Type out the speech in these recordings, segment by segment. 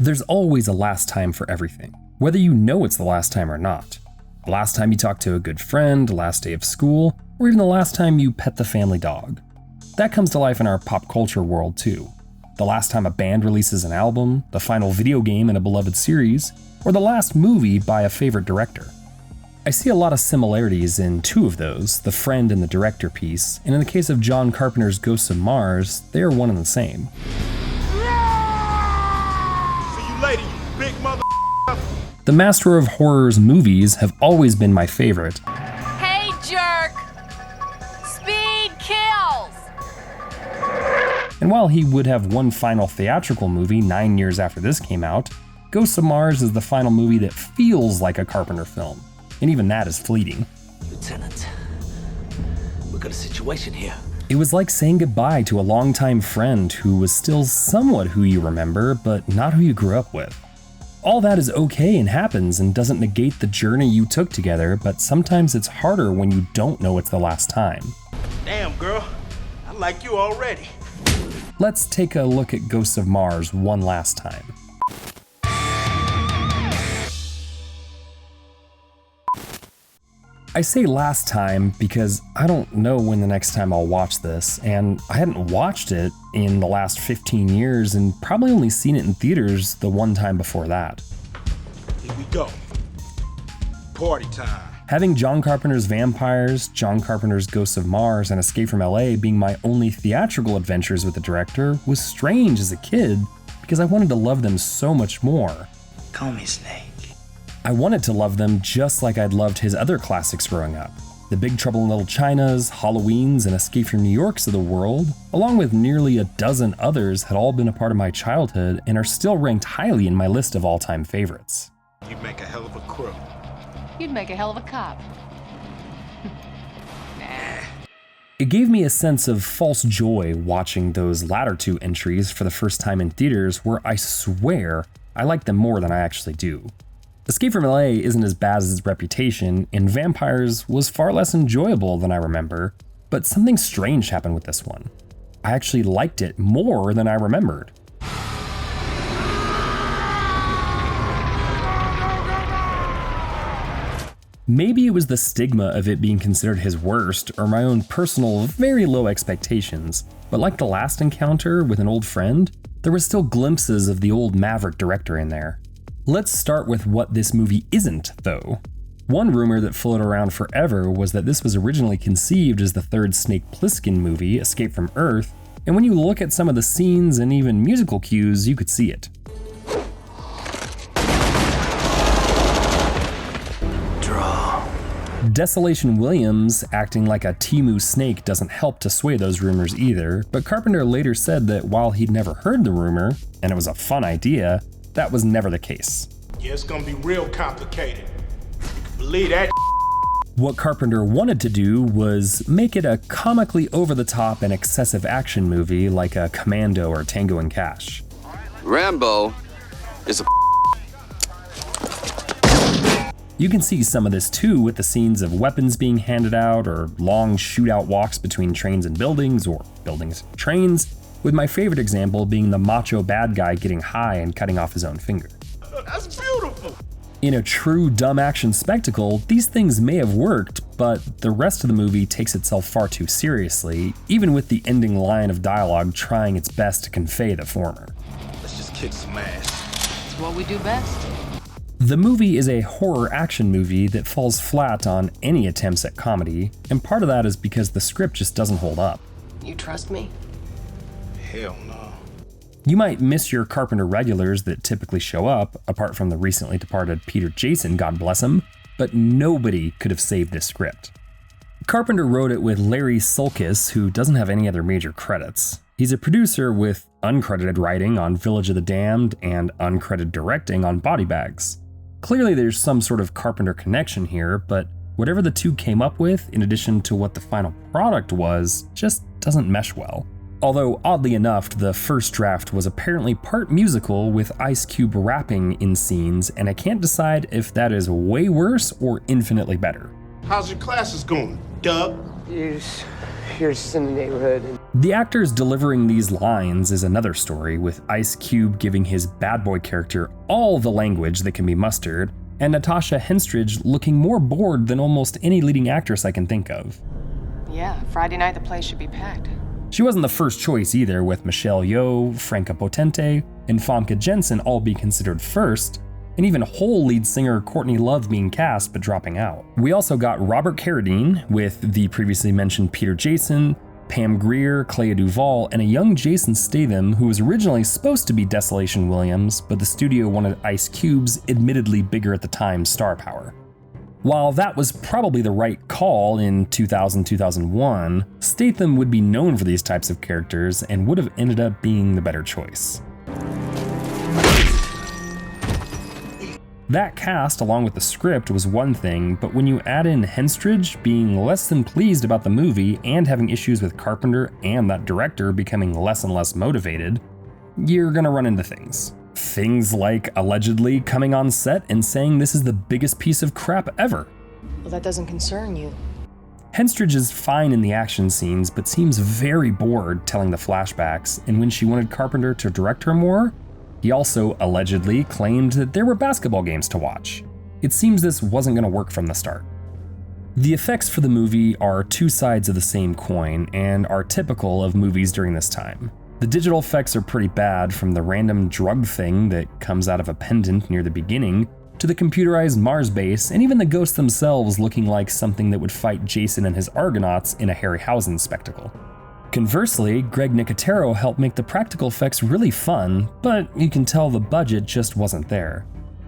There's always a last time for everything, whether you know it's the last time or not. The last time you talk to a good friend, the last day of school, or even the last time you pet the family dog. That comes to life in our pop culture world too. The last time a band releases an album, the final video game in a beloved series, or the last movie by a favorite director. I see a lot of similarities in two of those, the friend and the director piece, and in the case of John Carpenter's Ghosts of Mars, they are one and the same. See you later, you big mother. The Master of Horror's movies have always been my favorite. Hey, jerk! Speed kills! And while he would have one final theatrical movie 9 years after this came out, Ghosts of Mars is the final movie that feels like a Carpenter film. And even that is fleeting. Lieutenant, we've got a situation here. It was like saying goodbye to a longtime friend who was still somewhat who you remember, but not who you grew up with. All that is okay and happens and doesn't negate the journey you took together, but sometimes it's harder when you don't know it's the last time. Damn, girl. I like you already. Let's take a look at Ghosts of Mars one last time. I say last time because I don't know when the next time I'll watch this, and I hadn't watched it in the last 15 years and probably only seen it in theaters the one time before that. Here we go. Party time. Having John Carpenter's Vampires, John Carpenter's Ghosts of Mars, and Escape from LA being my only theatrical adventures with the director was strange as a kid because I wanted to love them so much more. Call me Snake. I wanted to love them just like I'd loved his other classics growing up. The Big Trouble in Little Chinas, Halloweens, and Escape from New Yorks of the world, along with nearly a dozen others, had all been a part of my childhood and are still ranked highly in my list of all-time favorites. You'd make a hell of a crook. You'd make a hell of a cop. It gave me a sense of false joy watching those latter two entries for the first time in theaters where I swear I like them more than I actually do. Escape from LA isn't as bad as its reputation, and Vampires was far less enjoyable than I remember, but something strange happened with this one. I actually liked it more than I remembered. Maybe it was the stigma of it being considered his worst, or my own personal, very low expectations, but like the last encounter with an old friend, there were still glimpses of the old maverick director in there. Let's start with what this movie isn't, though. One rumor that floated around forever was that this was originally conceived as the third Snake Plissken movie, Escape from Earth, and when you look at some of the scenes and even musical cues, you could see it. Desolation Williams acting like a Temu snake doesn't help to sway those rumors either, but Carpenter later said that while he'd never heard the rumor, and it was a fun idea, that was never the case. Yeah, it's gonna be real complicated. You can believe that. What Carpenter wanted to do was make it a comically over-the-top and excessive action movie like a Commando or Tango and Cash. Rambo is a You can see some of this too with the scenes of weapons being handed out or long shootout walks between trains and buildings or buildings and trains, with my favorite example being the macho bad guy getting high and cutting off his own finger. That's beautiful. In a true dumb action spectacle, these things may have worked, but the rest of the movie takes itself far too seriously, even with the ending line of dialogue trying its best to convey the former. Let's just kick some ass. It's what we do best. The movie is a horror action movie that falls flat on any attempts at comedy, and part of that is because the script just doesn't hold up. You trust me? Hell no. You might miss your Carpenter regulars that typically show up, apart from the recently departed Peter Jason, God bless him, but nobody could have saved this script. Carpenter wrote it with Larry Sulkis, who doesn't have any other major credits. He's a producer with uncredited writing on Village of the Damned and uncredited directing on Body Bags. Clearly there's some sort of Carpenter connection here, but whatever the two came up with, in addition to what the final product was, just doesn't mesh well. Although, oddly enough, the first draft was apparently part musical with Ice Cube rapping in scenes, and I can't decide if that is way worse or infinitely better. How's your classes going, Doug? He's You're just in the neighborhood. The actors delivering these lines is another story, with Ice Cube giving his bad boy character all the language that can be mustered, and Natasha Henstridge looking more bored than almost any leading actress I can think of. Yeah, Friday night the place should be packed. She wasn't the first choice either, with Michelle Yeoh, Franka Potente, and Famke Janssen all being considered first, and even Hole lead singer Courtney Love being cast but dropping out. We also got Robert Carradine with the previously mentioned Peter Jason, Pam Grier, Clea Duvall, and a young Jason Statham who was originally supposed to be Desolation Williams, but the studio wanted Ice Cube's admittedly bigger at the time star power. While that was probably the right call in 2000-2001, Statham would be known for these types of characters and would have ended up being the better choice. That cast, along with the script, was one thing, but when you add in Henstridge being less than pleased about the movie and having issues with Carpenter and that director becoming less and less motivated, you're gonna run into things. Things like allegedly coming on set and saying this is the biggest piece of crap ever. Well, that doesn't concern you. Henstridge is fine in the action scenes, but seems very bored telling the flashbacks, and when she wanted Carpenter to direct her more, he also allegedly claimed that there were basketball games to watch. It seems this wasn't going to work from the start. The effects for the movie are two sides of the same coin and are typical of movies during this time. The digital effects are pretty bad, from the random drug thing that comes out of a pendant near the beginning, to the computerized Mars base, and even the ghosts themselves looking like something that would fight Jason and his Argonauts in a Harryhausen spectacle. Conversely, Greg Nicotero helped make the practical effects really fun, but you can tell the budget just wasn't there.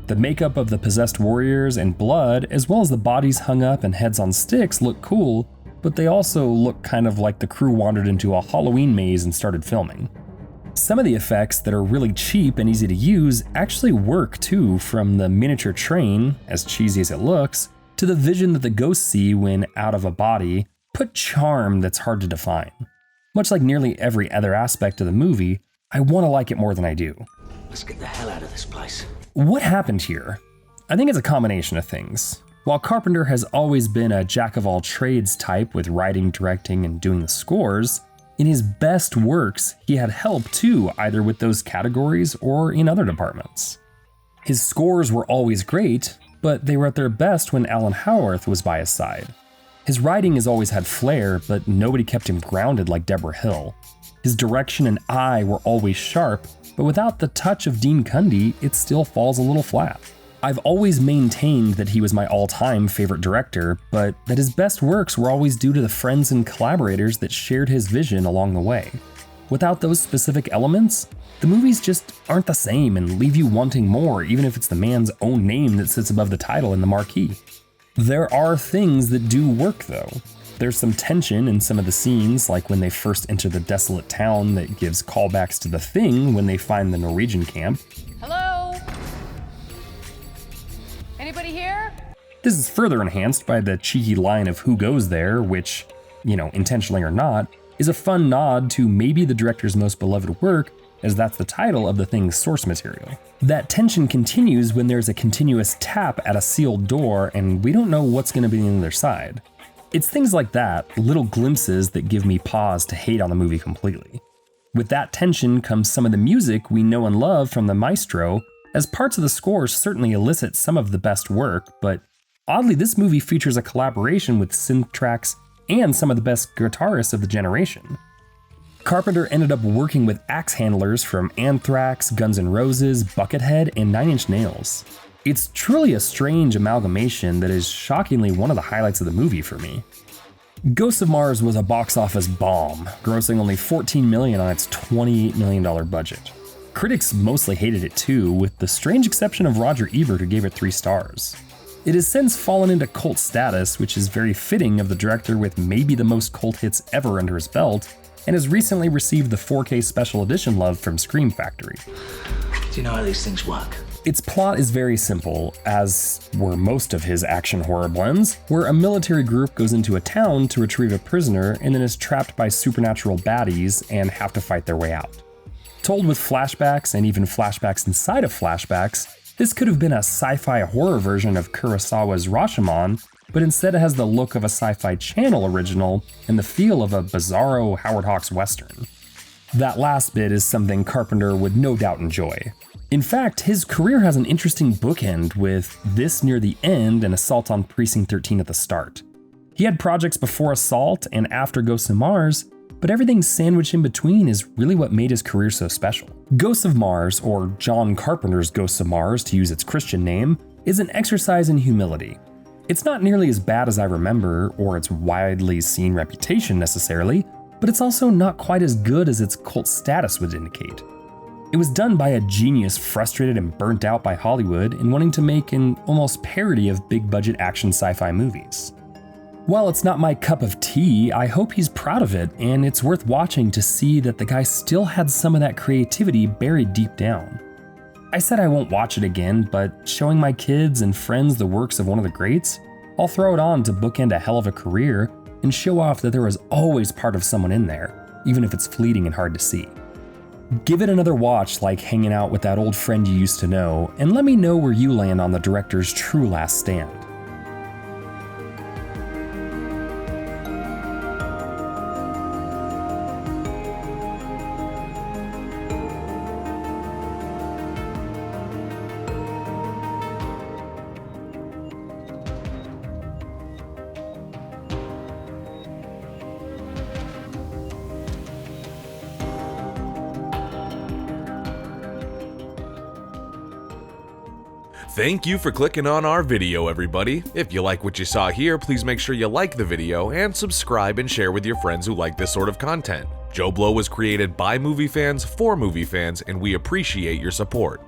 The makeup of the possessed warriors and blood, as well as the bodies hung up and heads on sticks, look cool, but they also look kind of like the crew wandered into a Halloween maze and started filming. Some of the effects that are really cheap and easy to use actually work too, from the miniature train, as cheesy as it looks, to the vision that the ghosts see when out of a body, put charm that's hard to define. Much like nearly every other aspect of the movie, I want to like it more than I do. Let's get the hell out of this place. What happened here? I think it's a combination of things. While Carpenter has always been a jack-of-all-trades type with writing, directing, and doing the scores, in his best works, he had help too, either with those categories or in other departments. His scores were always great, but they were at their best when Alan Howarth was by his side. His writing has always had flair, but nobody kept him grounded like Deborah Hill. His direction and eye were always sharp, but without the touch of Dean Cundey, it still falls a little flat. I've always maintained that he was my all-time favorite director, but that his best works were always due to the friends and collaborators that shared his vision along the way. Without those specific elements, the movies just aren't the same and leave you wanting more, even if it's the man's own name that sits above the title in the marquee. There are things that do work though. There's some tension in some of the scenes, like when they first enter the desolate town that gives callbacks to The Thing when they find the Norwegian camp. Hello? Anybody here? This is further enhanced by the cheeky line of who goes there, which, intentionally or not, is a fun nod to maybe the director's most beloved work, as that's the title of The Thing's source material. That tension continues when there's a continuous tap at a sealed door and we don't know what's going to be on the other side. It's things like that, little glimpses, that give me pause to hate on the movie completely. With that tension comes some of the music we know and love from the maestro, as parts of the score certainly elicit some of the best work, but oddly this movie features a collaboration with synth tracks and some of the best guitarists of the generation. Carpenter ended up working with axe handlers from Anthrax, Guns N' Roses, Buckethead, and Nine Inch Nails. It's truly a strange amalgamation that is shockingly one of the highlights of the movie for me. Ghosts of Mars was a box office bomb, grossing only $14 million on its $28 million budget. Critics mostly hated it too, with the strange exception of Roger Ebert, who gave it 3 stars. It has since fallen into cult status, which is very fitting of the director with maybe the most cult hits ever under his belt, and has recently received the 4K special edition love from Scream Factory. Do you know how these things work? Its plot is very simple, as were most of his action horror blends, where a military group goes into a town to retrieve a prisoner and then is trapped by supernatural baddies and have to fight their way out. Told with flashbacks and even flashbacks inside of flashbacks, this could have been a sci-fi horror version of Kurosawa's Rashomon, but instead it has the look of a Sci-Fi Channel original and the feel of a bizarro Howard Hawks Western. That last bit is something Carpenter would no doubt enjoy. In fact, his career has an interesting bookend with this near the end and Assault on Precinct 13 at the start. He had projects before Assault and after Ghosts of Mars, but everything sandwiched in between is really what made his career so special. Ghosts of Mars, or John Carpenter's Ghosts of Mars to use its Christian name, is an exercise in humility. It's not nearly as bad as I remember, or its widely seen reputation necessarily, but it's also not quite as good as its cult status would indicate. It was done by a genius frustrated and burnt out by Hollywood and wanting to make an almost parody of big-budget action sci-fi movies. While it's not my cup of tea, I hope he's proud of it, and it's worth watching to see that the guy still had some of that creativity buried deep down. I said I won't watch it again, but showing my kids and friends the works of one of the greats, I'll throw it on to bookend a hell of a career and show off that there was always part of someone in there, even if it's fleeting and hard to see. Give it another watch like hanging out with that old friend you used to know, and let me know where you land on the director's true last stand. Thank you for clicking on our video, everybody. If you like what you saw here, please make sure you like the video and subscribe and share with your friends who like this sort of content. JoBlo was created by movie fans for movie fans, and we appreciate your support.